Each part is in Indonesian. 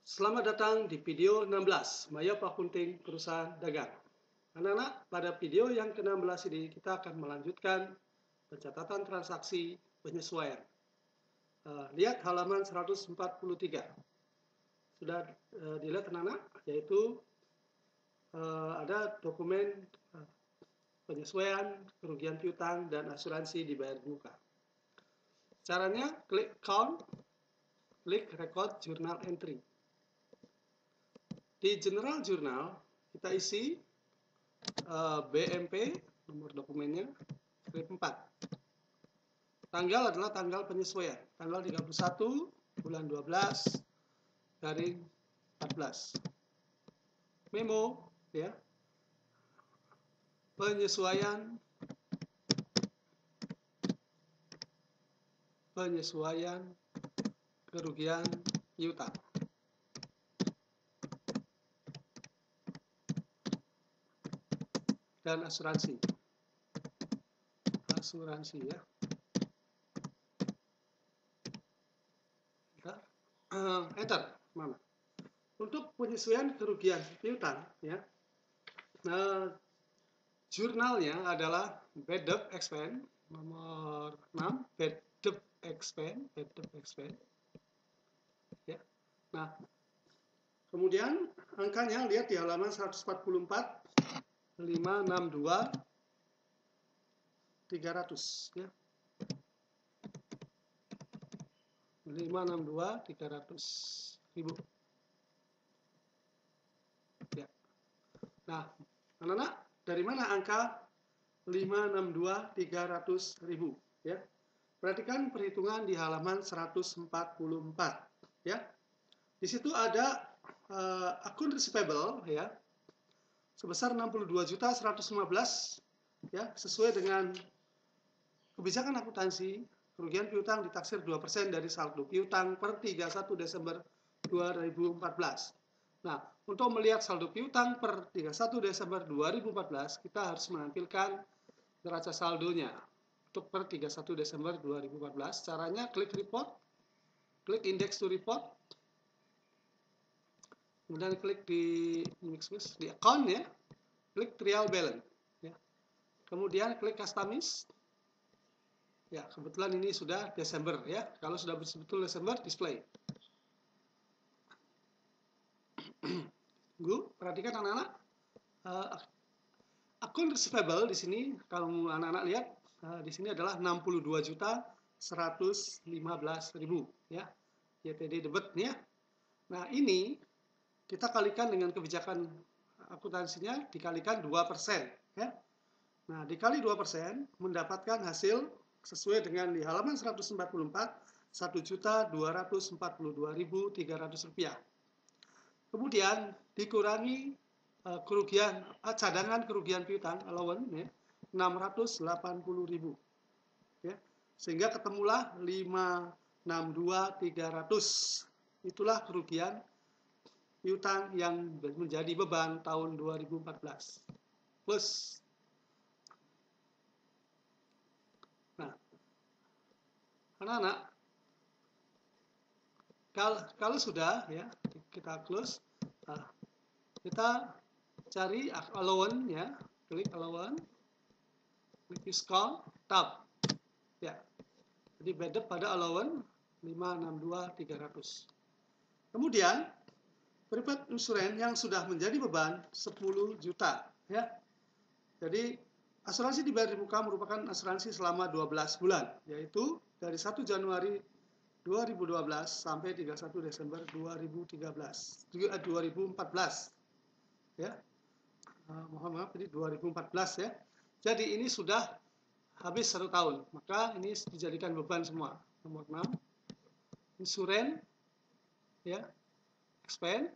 Selamat datang di video 16, Maya Pakunting Perusahaan Dagang. Anak-anak, pada video yang ke-16 ini kita akan melanjutkan pencatatan transaksi penyesuaian. Lihat halaman 143. Sudah dilihat anak-anak, yaitu ada dokumen penyesuaian kerugian piutang dan asuransi dibayar di muka. Caranya klik Count, klik Record Journal Entry. Di General Journal kita isi BMP, nomor dokumennya, strip 4. Tanggal adalah tanggal penyesuaian, tanggal 31 bulan 12 garing 14. Memo, ya, penyesuaian kerugian piutang. Dan asuransi ya. Enter mana? Untuk penyesuaian kerugian piutang, ya. Jurnalnya adalah Bad Debt Expense nomor 6, Bad Debt Expense. Ya. Nah, kemudian angkanya lihat di halaman 144. 562 300 ya. 562 300.000 ya. Nah, anak-anak, dari mana angka 562 300.000 ya? Perhatikan perhitungan di halaman 144 ya. Di situ ada akun receivable ya, sebesar 62.115 ya, sesuai dengan kebijakan akuntansi. Kerugian piutang ditaksir 2% dari saldo piutang per 31 Desember 2014. Nah, untuk melihat saldo piutang per 31 Desember 2014, kita harus menampilkan neraca saldonya untuk per 31 Desember 2014. Caranya klik report, klik index to report, kemudian klik di account ya, klik trial balance ya. Kemudian klik customize. Ya, kebetulan ini sudah Desember ya. Kalau sudah betul Desember, display. Perhatikan anak-anak, akun receivable di sini kalau anak-anak lihat di sini adalah 62.115.000 ya. YTD debit ya. Nah, ini kita kalikan dengan kebijakan akuntansinya, dikalikan 2% ya. Nah, dikali 2% mendapatkan hasil sesuai dengan di halaman 144, Rp1.242.300. Kemudian dikurangi cadangan kerugian piutang allowance ya, 680.000 ya. Sehingga ketemulah 562.300. Itulah kerugian piutang yang menjadi beban tahun 2014. Plus. Nah, anak-anak, kalau sudah ya, kita close. Kita cari allowance ya, klik allowance, klik discount, tab ya. Jadi bad debt pada allowance 562.300. Kemudian prepaid insurance yang sudah menjadi beban 10 juta ya. Jadi asuransi dibayar di muka merupakan asuransi selama 12 bulan, yaitu dari 1 Januari 2012 sampai 31 Desember 2014 ya. Mohon maaf, ini 2014 ya. Jadi ini sudah habis 1 tahun, maka ini dijadikan beban semua. Nomor 6, insurance ya, expense,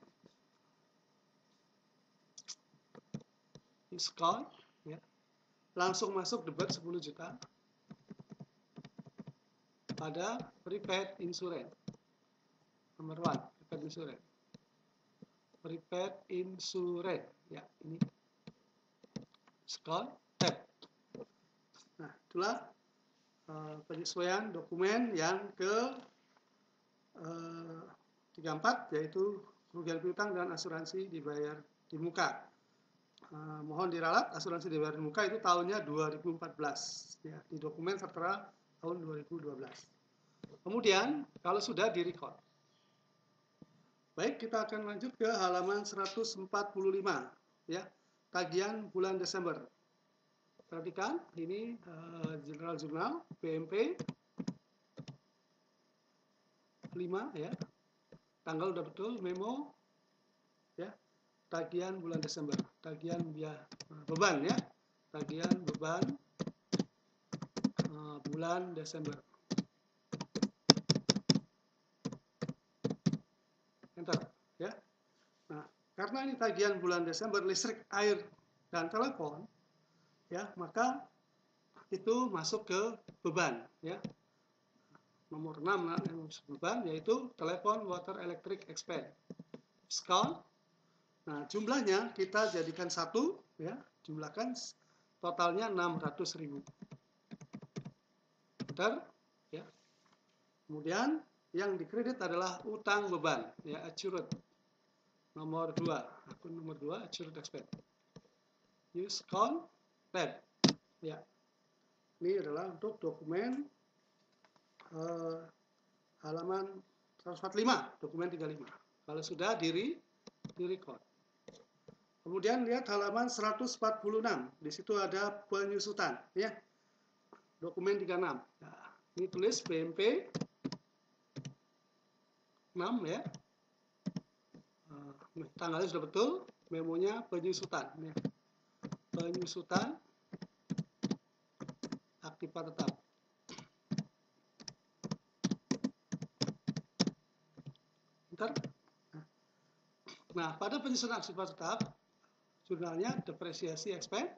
discount ya, langsung masuk debit 10 juta pada prepaid insurance. Nomor 1, prepaid insurance. Prepaid insurance ya, ini discount tab. Nah, itulah penyesuaian dokumen yang ke 34, yaitu kerugian piutang dan asuransi dibayar di muka. Mohon diralat, asuransi dibayar di muka itu tahunnya 2014 ya, di dokumen tertera tahun 2012. Kemudian kalau sudah direcord, baik, kita akan lanjut ke halaman 145 ya, tagihan bulan Desember. Perhatikan ini General Journal BMP 5 ya, tanggal udah betul, memo ya, tagihan bulan Desember, tagihan beban ya, tagihan beban bulan Desember. Enter ya. Nah, karena ini tagihan bulan Desember listrik, air, dan telepon ya, maka itu masuk ke beban ya. Nomor 6 beban yaitu telepon, water, electric expense. Diskon. Nah, jumlahnya kita jadikan 1 ya, jumlahkan totalnya 600.000. Bentar ya. Kemudian yang dikredit adalah utang beban ya, accrued. Nomor 2, akun nomor 2 accrued expense. Use count tab ya. Ini adalah untuk dokumen halaman 145, dokumen 35. Kalau sudah di-record. Kemudian lihat halaman 146. Di situ ada penyusutan ya. Dokumen 36. Nah, ini tulis BMP 6 ya. Tanggalnya sudah betul, memonya penyusutan ya. Penyusutan aktiva tetap. Nah, pada penyusunan aktiva tetap, jurnalnya depresiasi expense.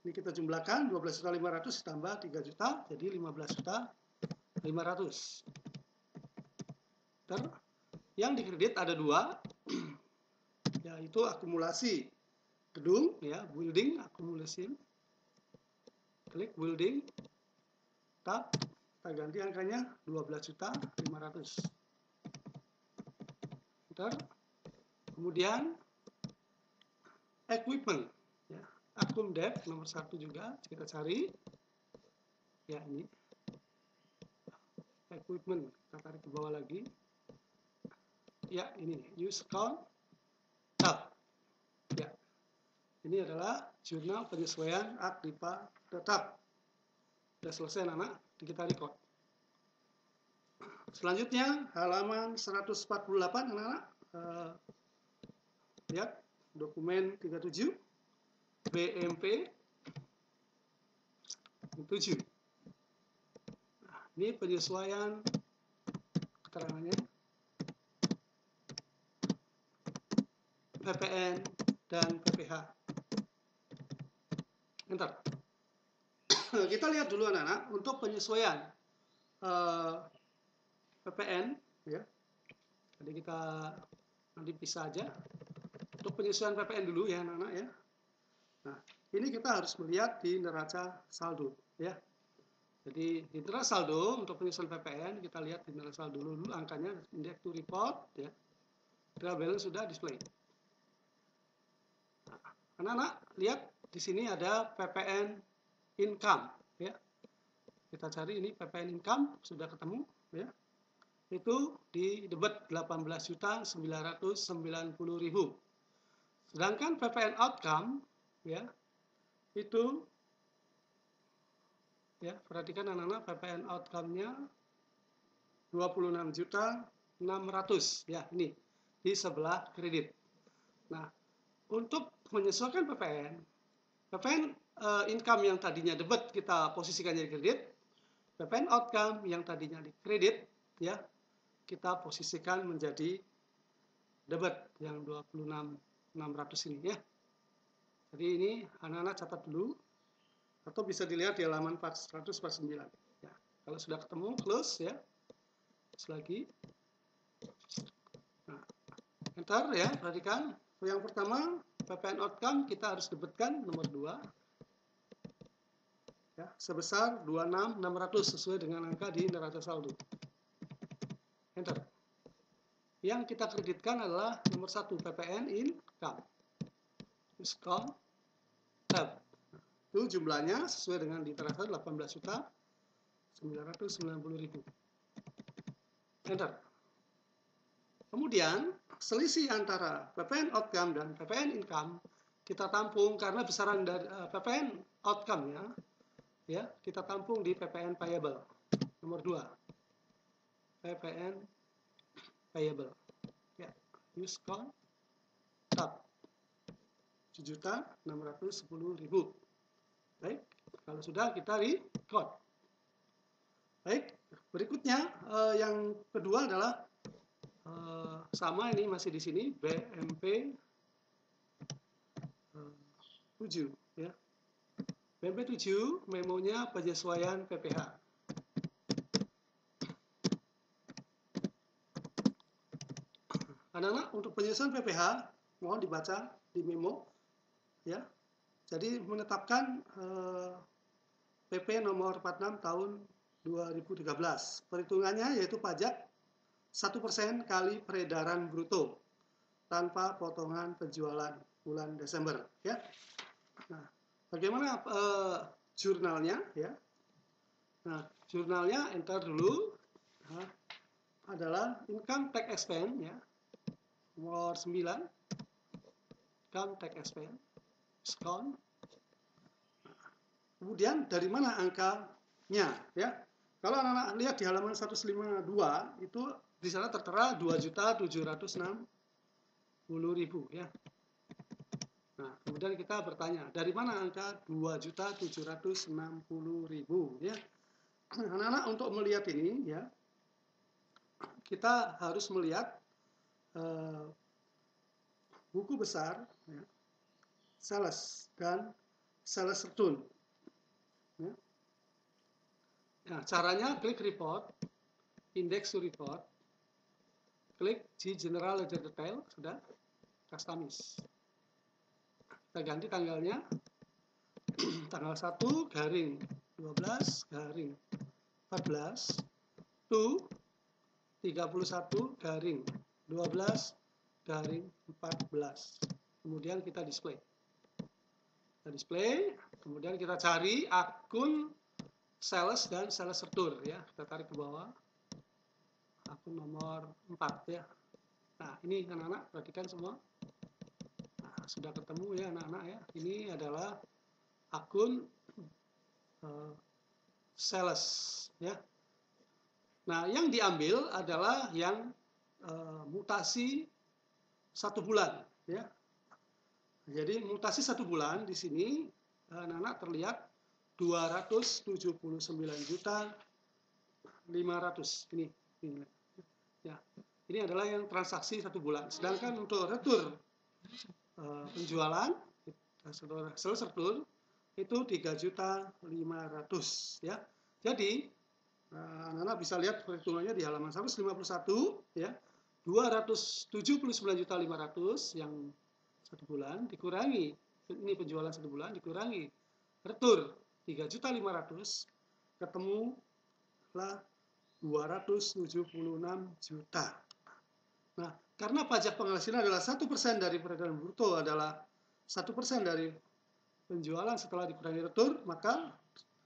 Ini kita jumlahkan 12.500 tambah 3 juta, jadi 15.500. Yang dikredit ada 2, yaitu akumulasi gedung ya, building akumulasi. Klik building, tab, kita ganti angkanya 12.500. Kemudian equipment ya, akum debt nomor 1 juga kita cari ya, ini equipment, kita tarik ke bawah lagi ya, ini use count tab ya. Ini adalah jurnal penyesuaian aktiva tetap. Sudah selesai anak-anak, kita record. Selanjutnya halaman 148 anak-anak, lihat dokumen 37 BMP 7. Nah, ini penyesuaian keterangannya PPN dan PPH. Enter. Kita lihat dulu anak-anak untuk penyesuaian PPN ya. Jadi kita nanti pisah aja. Untuk penyesuaian PPN dulu ya anak-anak ya. Nah, ini kita harus melihat di neraca saldo ya. Jadi di neraca saldo untuk penyesuaian PPN kita lihat di neraca saldo dulu angkanya, index to report ya. Trial balance sudah display. Nah, anak-anak lihat di sini ada PPN income ya. Kita cari ini PPN income sudah ketemu ya. Itu di debit 18.990.000. Sedangkan PPN outcome ya, itu ya, perhatikan anak-anak, PPN outcome-nya 26.600 ya, ini di sebelah kredit. Nah, untuk menyesuaikan PPN income yang tadinya debit kita posisikan jadi kredit, PPN outcome yang tadinya di kredit ya, kita posisikan menjadi debit yang 26.600 ini ya. Jadi ini anak-anak catat dulu, atau bisa dilihat di halaman 149 ya. Kalau sudah ketemu, close ya. Terus lagi. Nah, enter ya, perhatikan. Yang pertama, PPN outcome kita harus debitkan nomor 2 ya, sebesar 26.600 sesuai dengan angka di neraca saldo. enter. Yang kita kreditkan adalah nomor 1, PPN income. Use count, tab. Itu jumlahnya sesuai dengan di transfer 18.990.000. Enter. Kemudian selisih antara PPN outcome dan PPN income kita tampung karena besaran dari PPN outcome ya kita tampung di PPN payable nomor 2, PPN payable ya, use count, tab, 7.610.000. Baik, kalau sudah kita record. Baik, berikutnya yang kedua adalah sama, ini masih di sini BMP 7 ya. BMP 7 memonya penyesuaian PPh. Anak-anak, untuk penyesuaian PPh mohon dibaca di memo ya. Jadi menetapkan PP nomor 46 tahun 2013. Perhitungannya yaitu pajak 1% kali peredaran bruto tanpa potongan penjualan bulan Desember ya. Nah, bagaimana jurnalnya ya? Nah, jurnalnya enter dulu. Nah, adalah income tax expense ya. Nomor 9. Income tax expense. Discount. Kemudian dari mana angkanya ya? Kalau anak-anak lihat di halaman 152 itu di sana tertera 2.760.000 ya. Nah, kemudian kita bertanya, dari mana angka 2.760.000 ya? Anak-anak, untuk melihat ini ya, kita harus melihat buku besar ya, sales dan sales return. Ya. Nah, caranya klik report, index to report, klik di general ledger detail, sudah, customize. Kita ganti tanggalnya, tanggal 1 garing 12 garing 14 to 31 garing 12 garing 14. Kemudian kita display. Kemudian kita cari akun sales dan sales return ya. Kita tarik ke bawah. Akun nomor 4 ya. Nah, ini anak-anak perhatikan semua. Nah, sudah ketemu ya anak-anak ya. Ini adalah akun sales ya. Nah, yang diambil adalah yang mutasi 1 bulan ya. Jadi mutasi 1 bulan di sini anak-anak terlihat 279.500 ini ya. Ini adalah yang transaksi 1 bulan. Sedangkan untuk retur penjualan sales return itu 3.500.000 ya. Jadi anak-anak bisa lihat perhitungannya di halaman 151 ya. 279.500.000 yang 1 bulan dikurangi, ini penjualan 1 bulan dikurangi retur 3.500.000, ketemulah 276 juta. Nah, karena pajak penghasilan adalah 1% dari peredaran bruto adalah 1% dari penjualan setelah dikurangi retur, maka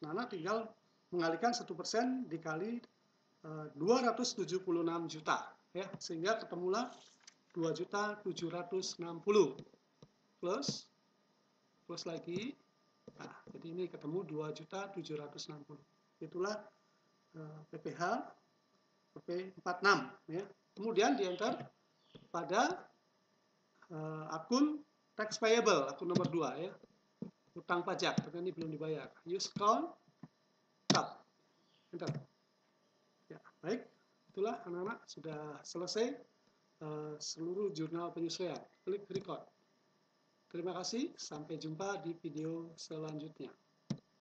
anak-anak tinggal mengalihkan 1% dikali 276 juta ya, sehingga ketemulah 2.760.000 plus lagi. Nah, jadi ini ketemu 2.760.000. Itulah PPh PP46 ya. Kemudian di enter pada akun tax payable, akun nomor 2 ya. Utang pajak, karena ini belum dibayar. Use count, tab, enter. Ya, baik. Itulah anak-anak sudah selesai seluruh jurnal penyesuaian. Klik record. Terima kasih, sampai jumpa di video selanjutnya.